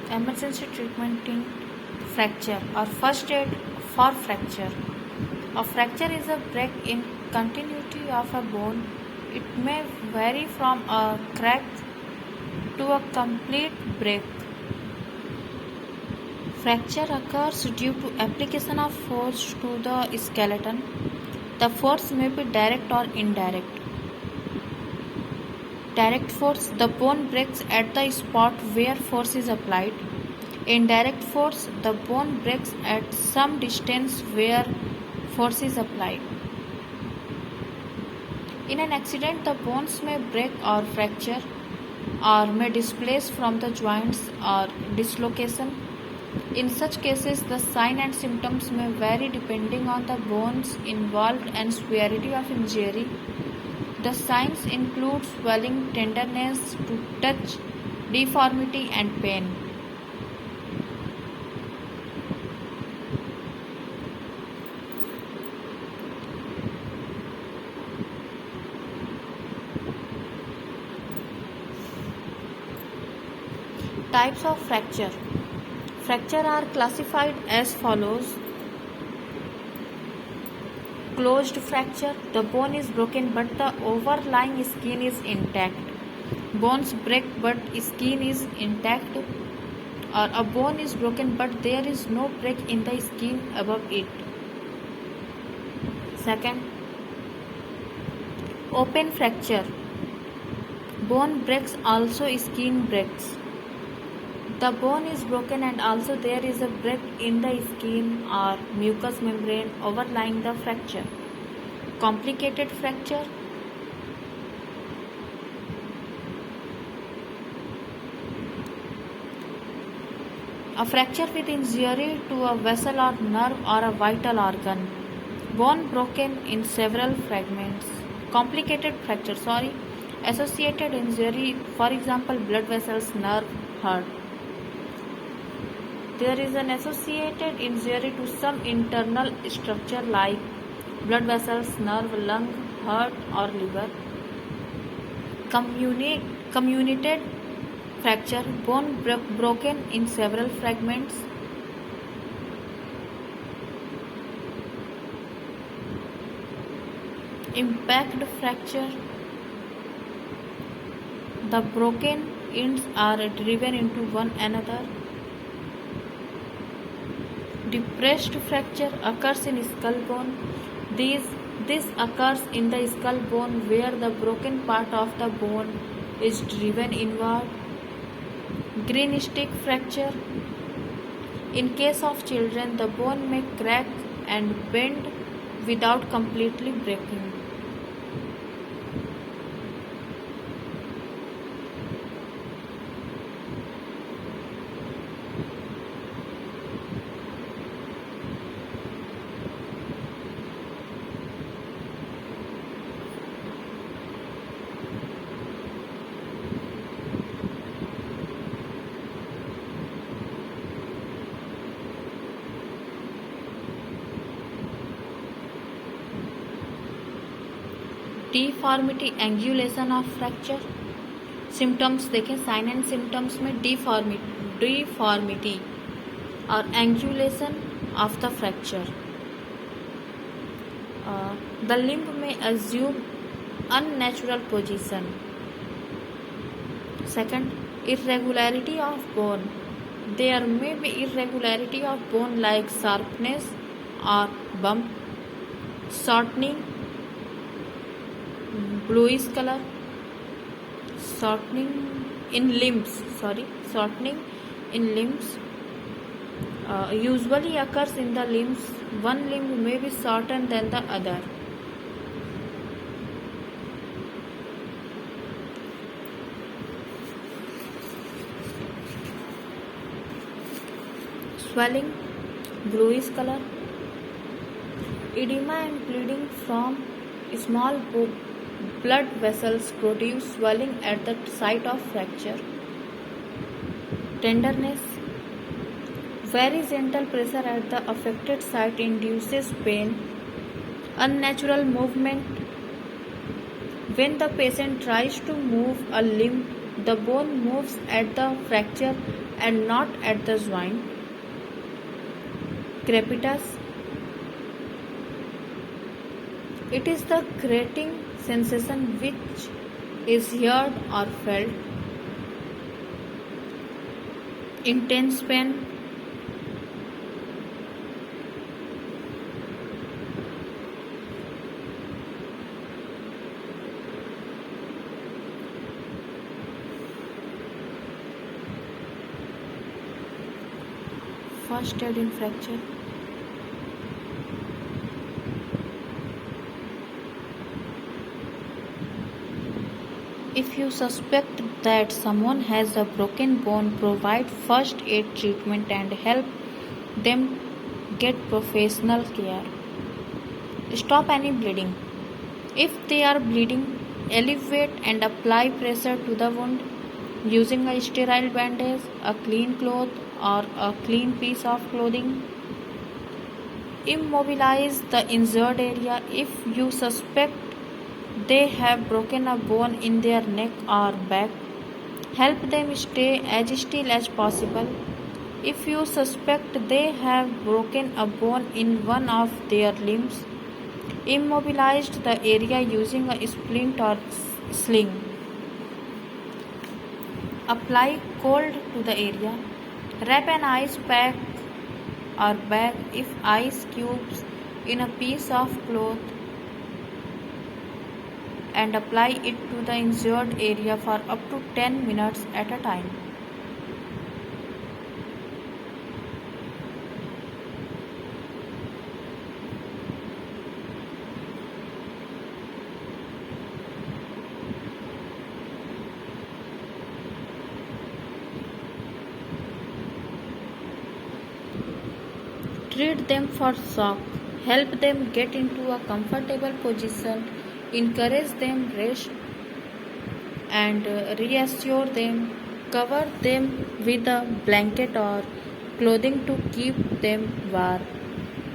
Emergency treatment in fracture or first aid for fracture. A fracture is a break in continuity of a bone. It may vary from a crack to a complete break. Fracture occurs due to application of force to the skeleton. The force may be direct or indirect. Direct force, the bone breaks at the spot where force is applied. Indirect force, the bone breaks at some distance where force is applied. In an accident, the bones may break or fracture or may displace from the joints or dislocation. In such cases, the signs and symptoms may vary depending on the bones involved and severity of injury. The signs include swelling, tenderness to touch, deformity, and pain. Types of fracture. Fracture are classified as follows. Closed fracture. The bone is broken but the overlying skin is intact. Bones break but skin is intact. Or a bone is broken but there is no break in the skin above it. Second, open fracture. Bone breaks, also skin breaks. The bone is broken and also there is a break in the skin or mucous membrane overlying the fracture. Complicated fracture. A fracture with injury to a vessel or nerve or a vital organ. Bone broken in several fragments. Complicated fracture, associated injury, for example, blood vessels, nerve, heart. There is an associated injury to some internal structure like blood vessels, nerve, lung, heart, or liver. Comminuted fracture, bone broken in several fragments. Impact fracture, the broken ends are driven into one another. Depressed fracture occurs in skull bone. This occurs in the skull bone where the broken part of the bone is driven inward. Green stick fracture. In case of children, the bone may crack and bend without completely breaking. Deformity, angulation of fracture. Symptoms देखें, sign and symptoms में deformity और angulation of the fracture. The limb में assume unnatural position. Second, irregularity of bone. There may be irregularity of bone like sharpness or bump, shortening, bluish color, shortening in limbs. Usually occurs in the limbs. One limb may be shorter than the other. Swelling, bluish color. Edema and bleeding from small blood vessels produce swelling at the site of fracture. Tenderness. Very gentle pressure at the affected site induces pain. Unnatural movement. When the patient tries to move a limb, the bone moves at the fracture and not at the joint. Crepitus. It is the grating sensation which is heard or felt. Intense pain. First aid in fracture. If you suspect that someone has a broken bone, provide first aid treatment and help them get professional care. Stop any bleeding. If they are bleeding, elevate and apply pressure to the wound using a sterile bandage, a clean cloth, or a clean piece of clothing. Immobilize the injured area. If you suspect they have broken a bone in their neck or back, help them stay as still as possible. If you suspect they have broken a bone in one of their limbs, immobilize the area using a splint or sling. Apply cold to the area. Wrap an ice pack or bag if ice cubes in a piece of cloth and apply it to the injured area for up to 10 minutes at a time. Treat them for shock. Help them get into a comfortable position. Encourage them rest and reassure them. Cover them with a blanket or clothing to keep them warm.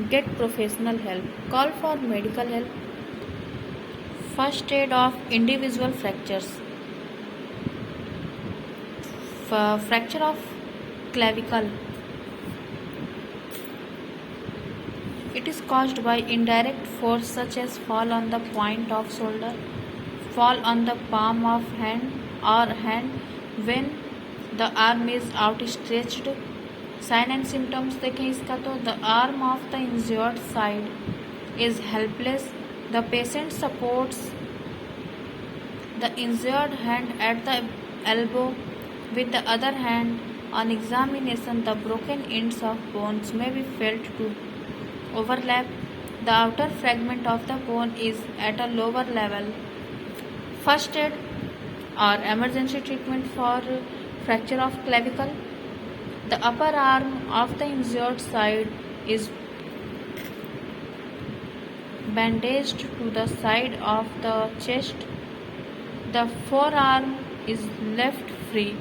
Get professional help. Call for medical help. First aid of individual fractures. Fracture of clavicle. It is caused by indirect force such as fall on the point of shoulder, fall on the palm of hand or hand when the arm is outstretched. Sign and symptoms देखें इसका तो the arm of the injured side is helpless. The patient supports the injured hand at the elbow with the other hand. On examination, the broken ends of bones may be felt to overlap. The outer fragment of the bone is at a lower level. First aid or emergency treatment for fracture of clavicle. The upper arm of the injured side is bandaged to the side of the chest. The forearm is left free.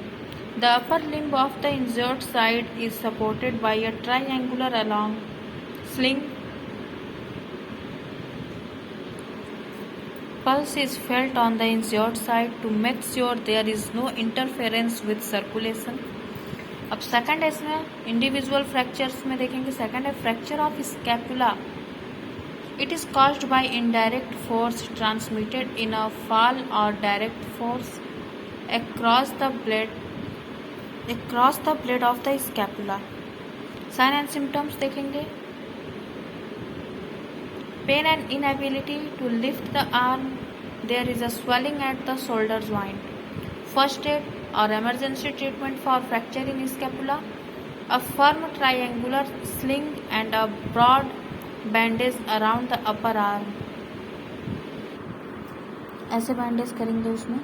The upper limb of the injured side is supported by a triangular long sling. Pulse is felt on the injured side to make sure there is no interference with circulation. अब second है इसमें individual fractures में देखेंगे. Second है fracture of scapula. It is caused by indirect force transmitted in a fall or direct force across the blade of the scapula. Sign and symptoms देखेंगे. Pain and inability to lift the arm. There is a swelling at the shoulder joint. First aid or emergency treatment for fracture in scapula. A firm triangular sling and a broad bandage around the upper arm. ऐसे bandage करेंगे उसमें.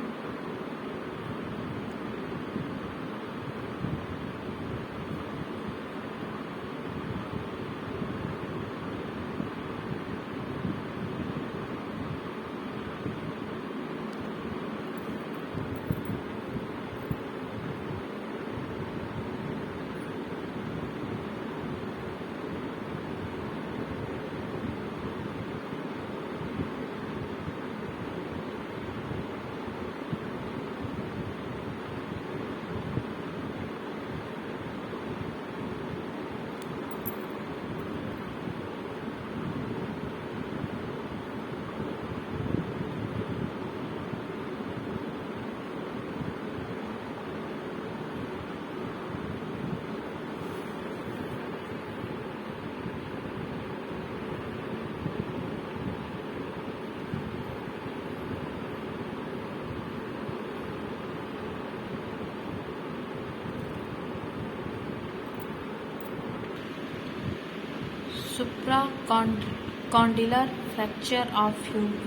supracondylar fracture of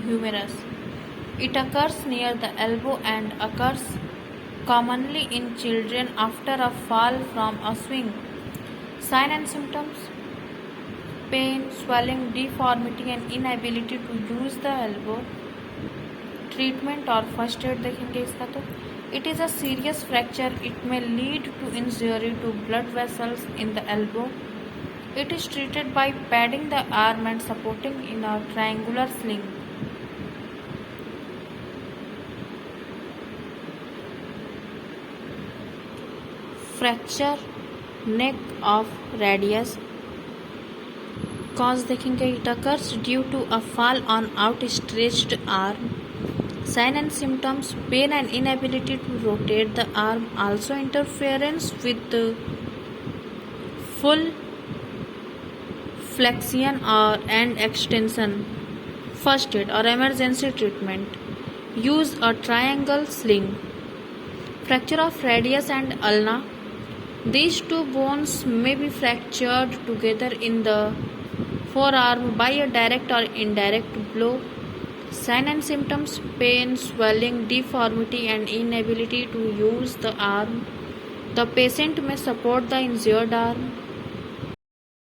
humerus. It occurs near the elbow and occurs commonly in children after a fall from a swing. Sign and symptoms: pain, swelling, deformity and inability to use the elbow. Treatment और first aid देखेंगे इसका। तो it is a serious fracture, it may lead to injury to blood vessels in the elbow. It is treated by padding the arm and supporting in a triangular sling. Fracture neck of radius. Cause देखेंगे, it occurs due to a fall on outstretched arm. Sign and symptoms: pain and inability to rotate the arm, also interference with the full flexion and extension. First aid or emergency treatment: use a triangle sling. Fracture of radius and ulna. These two bones may be fractured together in the forearm by a direct or indirect blow. Sign and symptoms: pain, swelling, deformity and inability to use the arm. The patient may support the injured arm.